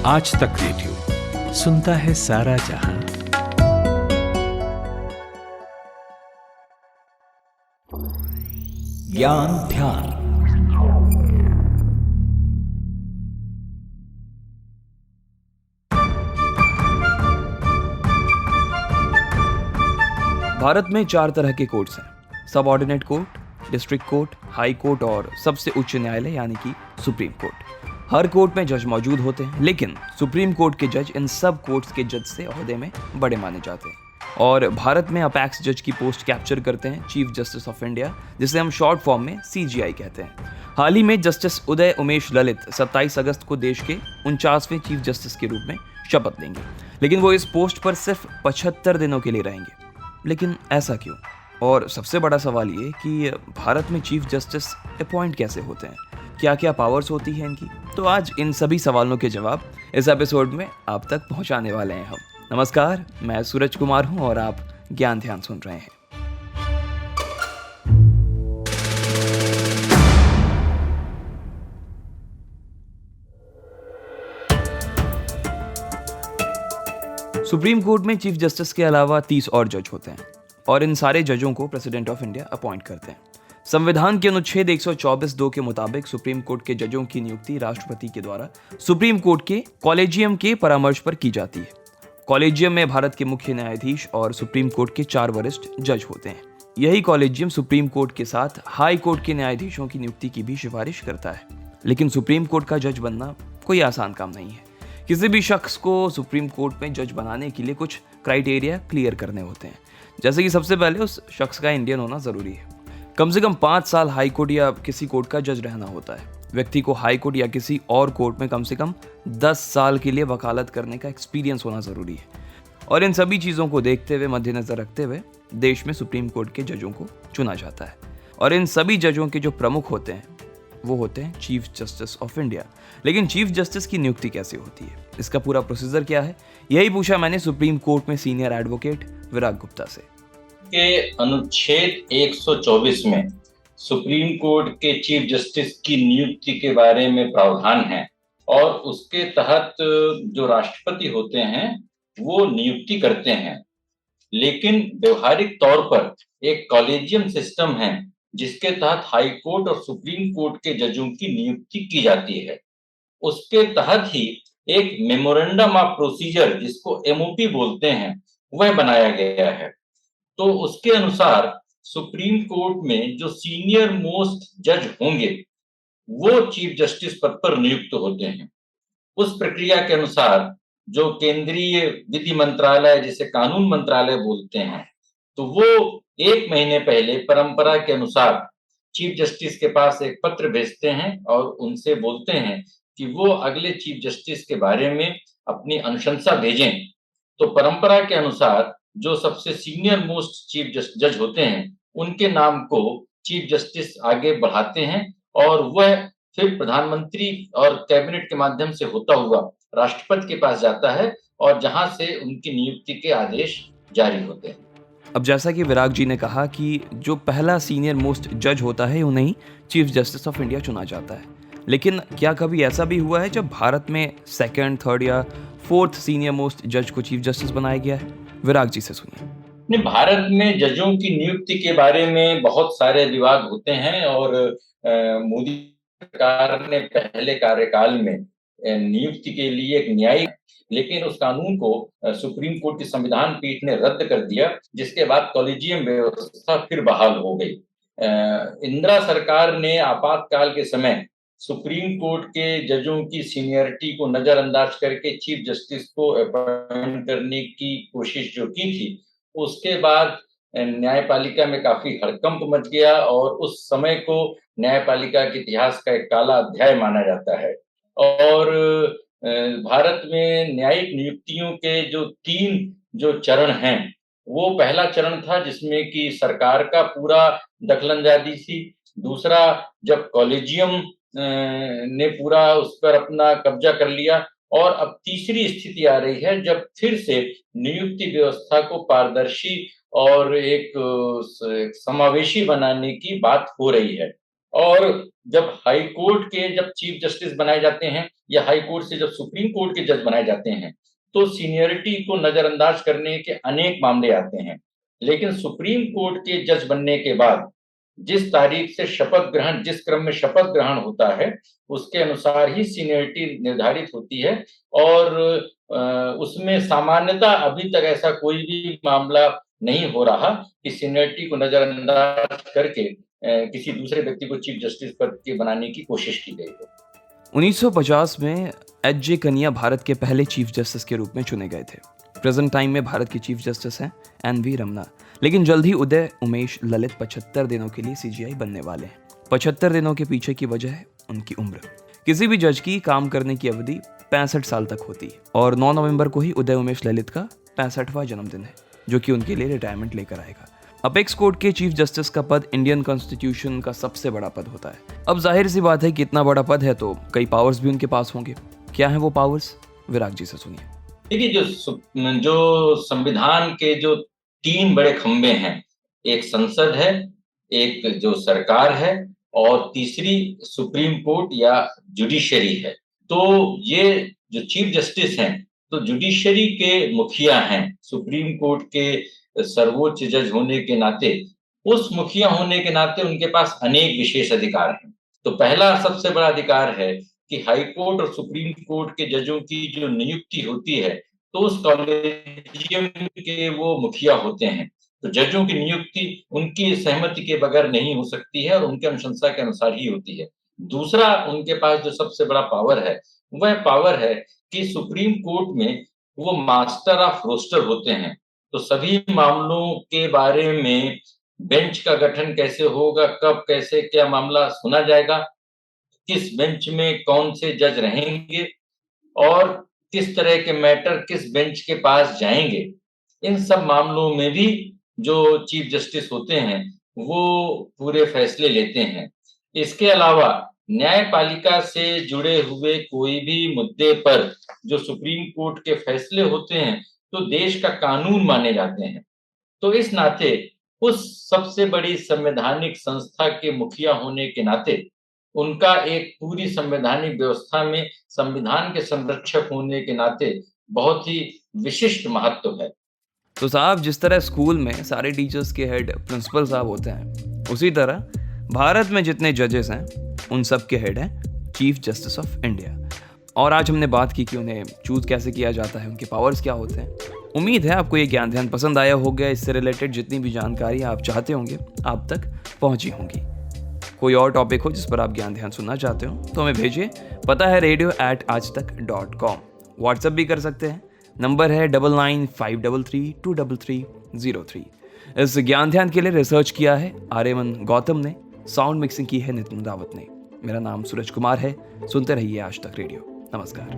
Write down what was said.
आज तक रेडियो सुनता है सारा जहां। ज्ञान ध्यान। भारत में 4 तरह के कोर्ट्स हैं: subordinate court, district court, high court और सबसे उच्च न्यायालय यानी कि सुप्रीम कोर्ट। हर कोर्ट में जज मौजूद होते हैं, लेकिन सुप्रीम कोर्ट के जज इन सब कोर्ट्स के जज से ओहदे में बड़े माने जाते हैं। और भारत में अपैक्स जज की पोस्ट कैप्चर करते हैं चीफ जस्टिस ऑफ इंडिया, जिसे हम शॉर्ट फॉर्म में CJI कहते हैं। हाल ही में जस्टिस उदय उमेश ललित 27 अगस्त को देश के 49वें चीफ जस्टिस के रूप में शपथ लेंगे, लेकिन वो इस पोस्ट पर सिर्फ 75 दिनों के लिए रहेंगे। लेकिन ऐसा क्यों? और सबसे बड़ा सवाल ये कि भारत में चीफ जस्टिस अपॉइंट कैसे होते हैं, क्या क्या पावर्स होती हैं इनकी? तो आज इन सभी सवालों के जवाब इस एपिसोड में आप तक पहुंचाने वाले हैं हम। नमस्कार, मैं सूरज कुमार हूं और आप ज्ञान ध्यान सुन रहे हैं। सुप्रीम कोर्ट में चीफ जस्टिस के अलावा 30 और जज होते हैं और इन सारे जजों को प्रेसिडेंट ऑफ इंडिया अपॉइंट करते हैं। संविधान के अनुच्छेद 124(2) के मुताबिक सुप्रीम कोर्ट के जजों की नियुक्ति राष्ट्रपति के द्वारा सुप्रीम कोर्ट के कॉलेजियम के परामर्श पर की जाती है। कॉलेजियम में भारत के मुख्य न्यायाधीश और सुप्रीम कोर्ट के 4 वरिष्ठ जज होते हैं। यही कॉलेजियम सुप्रीम कोर्ट के साथ हाई कोर्ट के न्यायाधीशों की नियुक्ति की भी सिफारिश करता है। लेकिन सुप्रीम कोर्ट का जज बनना कोई आसान काम नहीं है। किसी भी शख्स को सुप्रीम कोर्ट में जज बनाने के लिए कुछ क्राइटेरिया क्लियर करने होते हैं। जैसे कि सबसे पहले उस शख्स का इंडियन होना जरूरी है। कम से कम 5 साल हाई कोर्ट या किसी कोर्ट का जज रहना होता है। व्यक्ति को हाई कोर्ट या किसी और कोर्ट में कम से कम 10 साल के लिए वकालत करने का एक्सपीरियंस होना जरूरी है। और इन सभी चीज़ों को देखते हुए, मद्देनजर रखते हुए देश में सुप्रीम कोर्ट के जजों को चुना जाता है। और इन सभी जजों के जो प्रमुख होते हैं वो होते हैं चीफ जस्टिस ऑफ इंडिया। लेकिन चीफ जस्टिस की नियुक्ति कैसे होती है, इसका पूरा प्रोसीजर क्या है, यही पूछा मैंने सुप्रीम कोर्ट में सीनियर एडवोकेट विराग गुप्ता से। के अनुच्छेद 124 में सुप्रीम कोर्ट के चीफ जस्टिस की नियुक्ति के बारे में प्रावधान है और उसके तहत जो राष्ट्रपति होते हैं वो नियुक्ति करते हैं। लेकिन व्यवहारिक तौर पर एक कॉलेजियम सिस्टम है जिसके तहत हाई कोर्ट और सुप्रीम कोर्ट के जजों की नियुक्ति की जाती है। उसके तहत ही एक मेमोरेंडम ऑफ प्रोसीजर, जिसको MOP बोलते हैं, वह बनाया गया है। तो उसके अनुसार सुप्रीम कोर्ट में जो सीनियर मोस्ट जज होंगे वो चीफ जस्टिस पद पर नियुक्त होते हैं। उस प्रक्रिया के अनुसार जो केंद्रीय विधि मंत्रालय, जिसे कानून मंत्रालय बोलते हैं, तो वो 1 महीने पहले परंपरा के अनुसार चीफ जस्टिस के पास एक पत्र भेजते हैं और उनसे बोलते हैं कि वो अगले चीफ जस्टिस के बारे में अपनी अनुशंसा भेजें। तो परंपरा के अनुसार जो सबसे सीनियर मोस्ट चीफ जज होते हैं उनके नाम को चीफ जस्टिस आगे बढ़ाते हैं और वह फिर प्रधानमंत्री और कैबिनेट के माध्यम से होता हुआ राष्ट्रपति के पास जाता है और जहां से उनकी नियुक्ति के आदेश जारी होते हैं। अब जैसा कि विराग जी ने कहा कि जो पहला सीनियर मोस्ट जज होता है उन्हें चीफ जस्टिस ऑफ इंडिया चुना जाता है। लेकिन क्या कभी ऐसा भी हुआ है जब भारत में 2nd, 3rd या 4th सीनियर मोस्ट जज को चीफ जस्टिस बनाया गया है? विराग जी से सुनिए। भारत में जजों की नियुक्ति के बारे में बहुत सारे विवाद होते हैं और मोदी सरकार ने पहले कार्यकाल में नियुक्ति के लिए एक न्यायिक, लेकिन उस कानून को सुप्रीम कोर्ट की संविधान पीठ ने रद्द कर दिया, जिसके बाद कॉलेजियम व्यवस्था फिर बहाल हो गई। इंदिरा सरकार ने आपातकाल के समय सुप्रीम कोर्ट के जजों की सीनियरिटी को नजरअंदाज करके चीफ जस्टिस को अपॉइंट करने की कोशिश जो की थी, उसके बाद न्यायपालिका में काफी हड़कंप मच गया और उस समय को न्यायपालिका के इतिहास का एक काला अध्याय माना जाता है। और भारत में न्यायिक नियुक्तियों के जो 3 चरण हैं, वो पहला चरण था जिसमें कि सरकार का पूरा दखलंदाजी थी। दूसरा, जब कॉलेजियम ने पूरा उस पर अपना कब्जा कर लिया, और अब तीसरी स्थिति आ रही है जब फिर से नियुक्ति व्यवस्था को पारदर्शी और एक समावेशी बनाने की बात हो रही है। और जब हाई कोर्ट के जब चीफ जस्टिस बनाए जाते हैं या हाई कोर्ट से जब सुप्रीम कोर्ट के जज बनाए जाते हैं तो सीनियरिटी को नजरअंदाज करने के अनेक मामले आते हैं, लेकिन सुप्रीम कोर्ट के जज बनने के बाद जिस तारीख से शपथ ग्रहण, जिस क्रम में शपथ ग्रहण होता है उसके अनुसार ही सीनियरिटी निर्धारित होती है। और उसमें सामान्यतः अभी तक ऐसा कोई भी मामला नहीं हो रहा कि सीनियरिटी को नजरअंदाज करके किसी दूसरे व्यक्ति को चीफ जस्टिस पद के बनाने की कोशिश की गई हो। 1950 में एच.जे. कनिया भारत के पहले चीफ जस्टिस के रूप में चुने गए थे। प्रेजेंट टाइम में भारत के चीफ जस्टिस हैं एन.वी. रमन्ना, लेकिन जल्द ही उदय उमेश ललित 75 दिनों के लिए सीजीआई बनने वाले हैं। 75 दिनों के पीछे की वजह है उनकी उम्र। किसी भी जज की काम करने की अवधि 65 साल तक होती है और 9 नवंबर को ही उदय उमेश ललित का 65वां जन्मदिन है, जो कि उनके लिए रिटायरमेंट लेकर आएगा। अपेक्स कोर्ट के चीफ जस्टिस का पद इंडियन कॉन्स्टिट्यूशन का सबसे बड़ा पद होता है। अब जाहिर सी बात है कि इतना बड़ा पद है तो कई पावर्स भी उनके पास होंगे। क्या है वो पावर्स, विराग जी से सुनिए। देखिए, जो संविधान के जो 3 बड़े खंभे हैं, एक संसद है, एक जो सरकार है और तीसरी सुप्रीम कोर्ट या जुडिशरी है। तो ये जो चीफ जस्टिस हैं तो जुडिशरी के मुखिया हैं। सुप्रीम कोर्ट के सर्वोच्च जज होने के नाते, उस मुखिया होने के नाते उनके पास अनेक विशेष अधिकार हैं। तो पहला सबसे बड़ा अधिकार है कि हाई कोर्ट और सुप्रीम कोर्ट के जजों की जो नियुक्ति होती है तो उस कॉलेजियम के वो मुखिया होते हैं। तो जजों की नियुक्ति उनकी सहमति के बगैर नहीं हो सकती है और उनके अनुशंसा के अनुसार ही होती है। दूसरा उनके पास जो सबसे बड़ा पावर है वह पावर है कि सुप्रीम कोर्ट में वो मास्टर ऑफ रोस्टर होते हैं। तो सभी मामलों के बारे में बेंच का गठन कैसे होगा, कब कैसे क्या मामला सुना जाएगा, किस बेंच में कौन से जज रहेंगे और किस तरह के मैटर किस बेंच के पास जाएंगे, इन सब मामलों में भी जो चीफ जस्टिस होते हैं वो पूरे फैसले लेते हैं। इसके अलावा न्यायपालिका से जुड़े हुए कोई भी मुद्दे पर जो सुप्रीम कोर्ट के फैसले होते हैं तो देश का कानून माने जाते हैं। तो इस नाते उस सबसे बड़ी संवैधानिक संस्था के मुखिया होने के नाते उनका एक पूरी संवैधानिक व्यवस्था में संविधान के संरक्षक होने के नाते बहुत ही विशिष्ट महत्व है। तो साहब, जिस तरह स्कूल में सारे टीचर्स के हेड प्रिंसिपल साहब होते हैं, उसी तरह भारत में जितने जजेस हैं उन सब के हेड हैं चीफ जस्टिस ऑफ इंडिया। और आज हमने बात की कि उन्हें चूज कैसे किया जाता है, उनके पावर्स क्या होते हैं। उम्मीद है आपको ये ज्ञान ध्यान पसंद आया होगा। इससे रिलेटेड जितनी भी जानकारी आप चाहते होंगे आप तक पहुंची होंगी। कोई और टॉपिक हो जिस पर आप ज्ञान ध्यान सुनना चाहते हो तो हमें भेजिए। पता है radio@aajtak.com। व्हाट्सएप भी कर सकते हैं, नंबर है 9953323303। इस ज्ञान ध्यान के लिए रिसर्च किया है आर्यमन गौतम ने, साउंड मिक्सिंग की है नितिन रावत ने। मेरा नाम सूरज कुमार है। सुनते रहिए आज तक रेडियो। नमस्कार।